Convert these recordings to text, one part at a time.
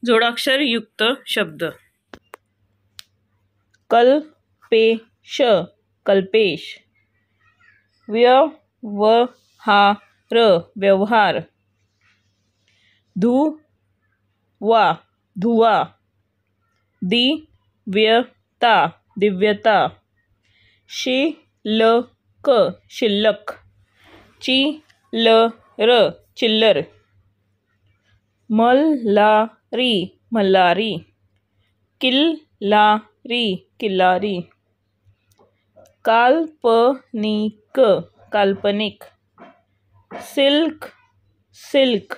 जोडाक्षर युक्त शब्द. कल्पेश कल्पेश. व्यवहार व्यवहार. धुवा धुवा. दिव्यता दिव्यता. शिल्लक शिल्लक. चिल्लर चिल्लर. मल्हारी मल्हारी. किल्लारी किल्लारी. काल्पनिक काल्पनिक. Silk silk.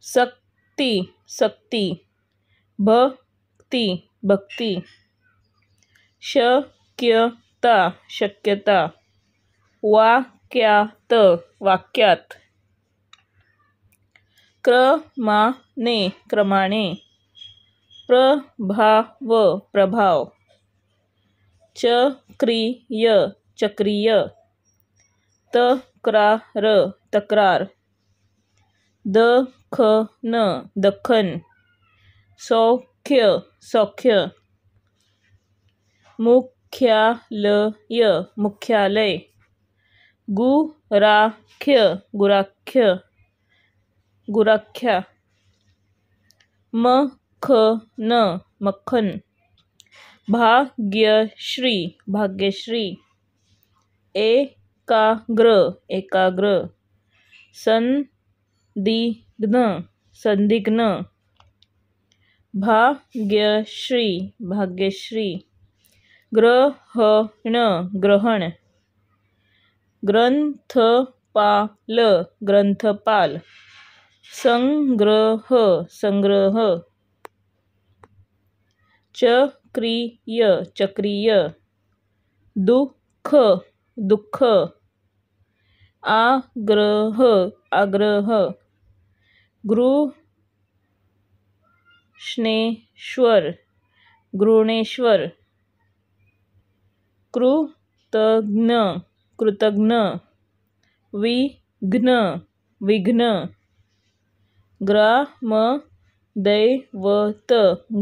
सक्ती सक्ती. भक्ती भक्ती. शक्यता शक्यता. वाक्यात वाक्यात. क्रमाने क्रमाने. प्रभाव प्रभाव. चक्रीय चक्रीय. तक्रार तक्रार. दखन दखन. सौख्य सौख्य. मुख्यालय मुख्यालय. गुराख्य गुराख्य गुराख्या. मखन मक्खन. भाग्यश्री भाग्यश्री. एकाग्र एकाग्र. संदिग्ध संदिग्ध. भाग्यश्री भाग्यश्री. ग्रहण ग्रहण. ग्रंथपाल ग्रंथपाल. संग्रह संग्रह. चक्रीय चक्रीय. दुःख दुःख. आग्रह आग्रह. घृष्णेश्वर घृणेश्वर. कृतघ्न कृतघ्न. विघ्न विघ्न. ग्रामदैवत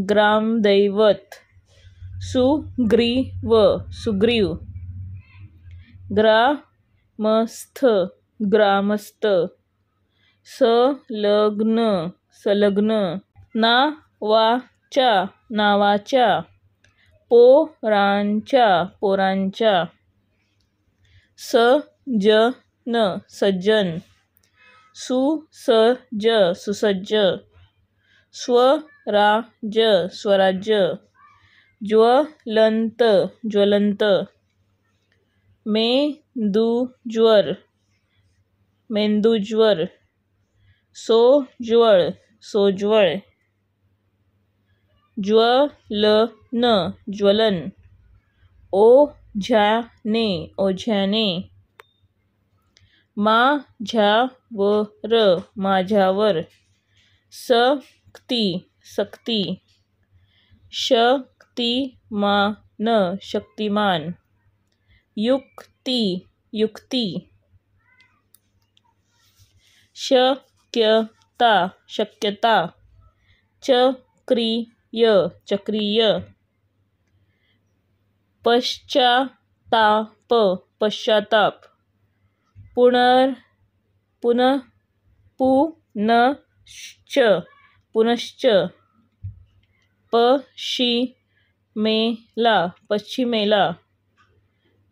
ग्रामदैवत. सुग्रीव सुग्रीव. ग्रामस्थ ग्रामस्थ. संलग्न संलग्न. नावाच्या नावाच्या. पोरांच्या पोरांच्या. सज्जन सज्जन. सुसज्ज सुसज्ज. स्वराज्य स्वराज्य. ज्वलंत ज्वलंत. मेंदूज्वर मेंदूज्वर. सोज्वळ सोज्वळ. ज्वलन ज्वलन. ओझ्याने ओझ्याने. माझ्यावर माझ्यावर. सक्ती सक्ती. शक्तिमान शक्तिमान. युक्ती युक्ती. शक्यता शक्यता. चक्रीय चक्रीय. पश्चाताप पश्चाताप. पुनश्च पुनश्च. पश्चिमेला पश्चिमेला.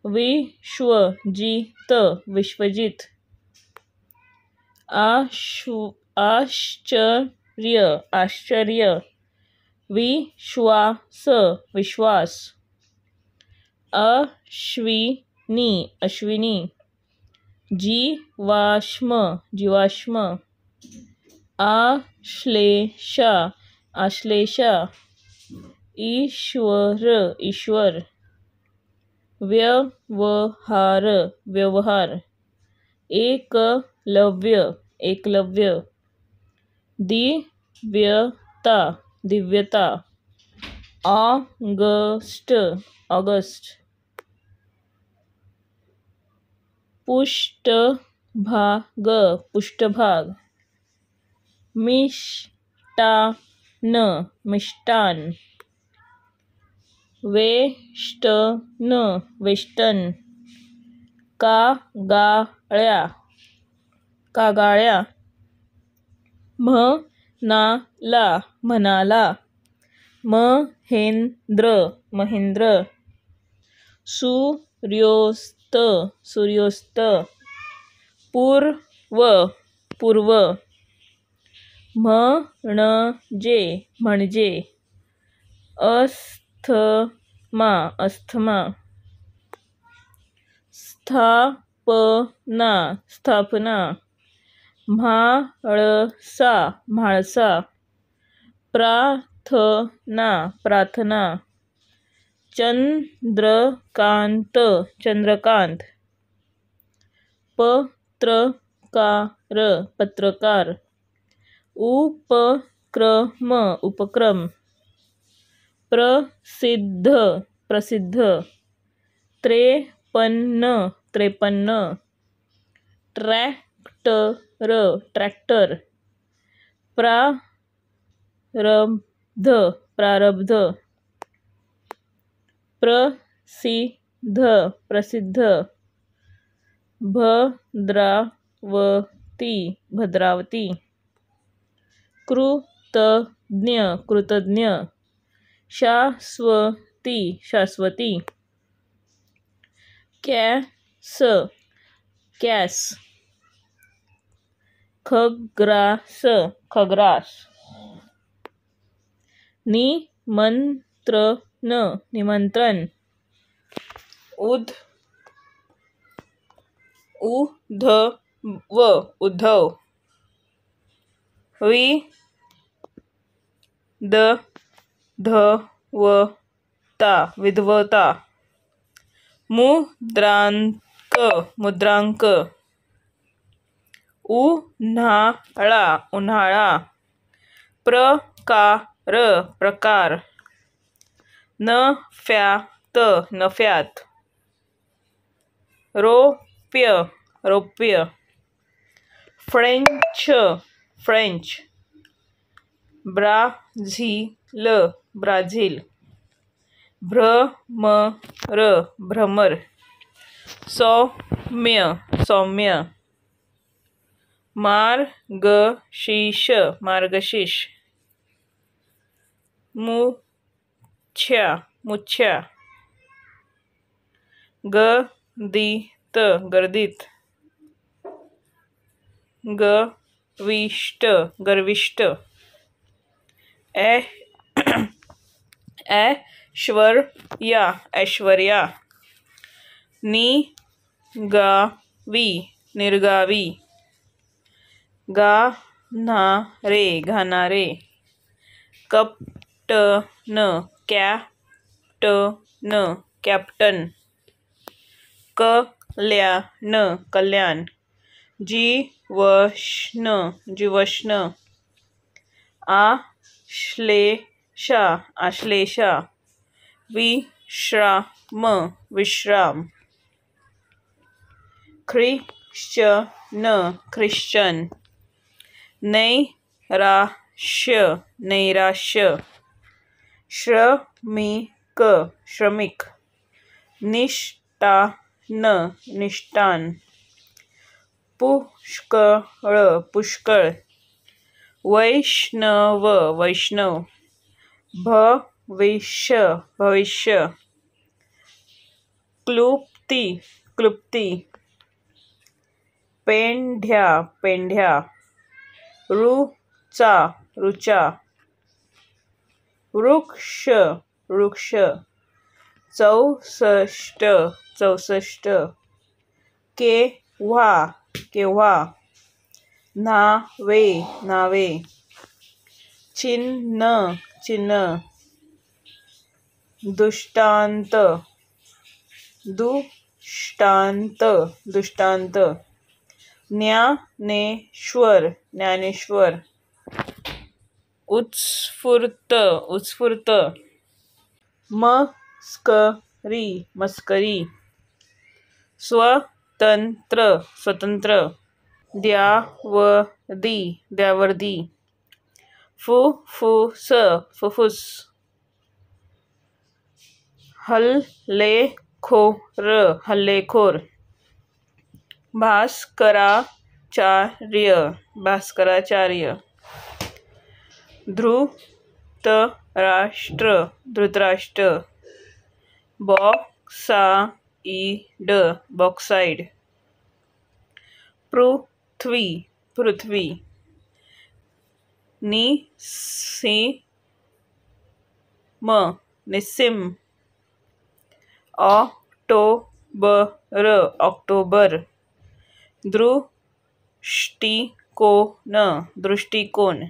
विश्वजित विश्वजित. आश्चर्य आश्चर्य. विश्वास विश्वास. अश्विनी अश्विनी. जीवाश्म जीवाश्म. आश्लेषा आश्लेषा. ईश्वर ईश्वर. व्यवहार व्यवहार. एकलव्य एकलव्य. दिव्यता दिव्यता. August August. पृष्ठभाग पृष्ठभाग. मिष्टान मिष्टान, वेष्टन वेष्टन, कागाळ्या कागाळ्या, म्हणाला म्हणाला, महेंद्र महेंद्र, सूर्योस्त सूर्योस्त, पूर्व पूर्व, म्हणजे म्हणजे, अस्थमा अस्थमा, स्थापना स्थापना, म्हाळसा म्हाळसा, प्रार्थना प्रार्थना, चंद्रकांत चंद्रकांत, पत्रकार पत्रकार, उपक्रम उपक्रम, प्रसिद्ध प्रसिद्ध, त्रेपन्न त्रेपन्न, ट्रॅक्टर ट्रॅक्टर, प्रारब्ध प्रारब्ध, प्रसिद्ध प्रसिद्ध, भद्रावती भद्रावती, कृतज्ञ कृतज्ञ, शाश्वती शाश्वती, कॅस कॅस, खग्रास खग्रास, निमंत्रण निमंत्रण, उद्धव उद्धव, विधवता विधवता, मुद्रांक मुद्रांक, उन्हाळा उन्हाळा, प्रकार प्रकार, नफ्यात नफ्यात, रौप्य रौप्य, फ्रेंच फ्रेंच, ब्राझील ब्राझील, भ्रमर भ्रमर, सौम्य सौम्य, मार्गशीर्ष मार्गशीर्ष, मुछ्या मुछ्या, गर्दीत गर्दीत, गविष्ट गर्विष्ट, ऐश्वर्या ऐश्वर्या, निगावी निर्गावी, गाणारे घाणारे, कॅप्टन कॅप्टन कॅप्टन, कल्याण कल्याण, जीवष्ण जीवष्ण, आश्लेषा आश्लेषा, विश्राम विश्राम, ख्रिश्चन ख्रिश्चन, नैराश्य नैराश्य, श्रमिक श्रमिक, निष्ठान निष्ठान, पुष्कळ पुष्कळ, वैष्णव वैष्णव, भविष्य भविष्य, क्लुप्ती क्लुप्ती, पेंढ्या पेंढ्या, रुचा रुचा, वृक्ष वृक्ष, चौसष्ट चौसष्ट, केव्हा केव्हा, नावे नावे, चिन्ह चिन्ह, दृष्टांत दुष्टांत दृष्टांत, ज्ञानेश्वर ज्ञानेश्वर, उत्स्फूर्त उत्स्फूर्त, मस्करी मस्करी, स्वतंत्र स्वतंत्र, द्यावर्दी द्यावर्दी, फुफ्फुस फुफ्फुस. हल्लेखोर हल्लेखोर. भास्कराचार्य भास्कराचार्य. धृतराष्ट्र धृतराष्ट्र. Bauxite bauxite. पृथ्वी पृथ्वी. निस्सिम निस्सिम. ऑक्टोबर ऑक्टोबर. दृष्टिकोन दृष्टिकोन.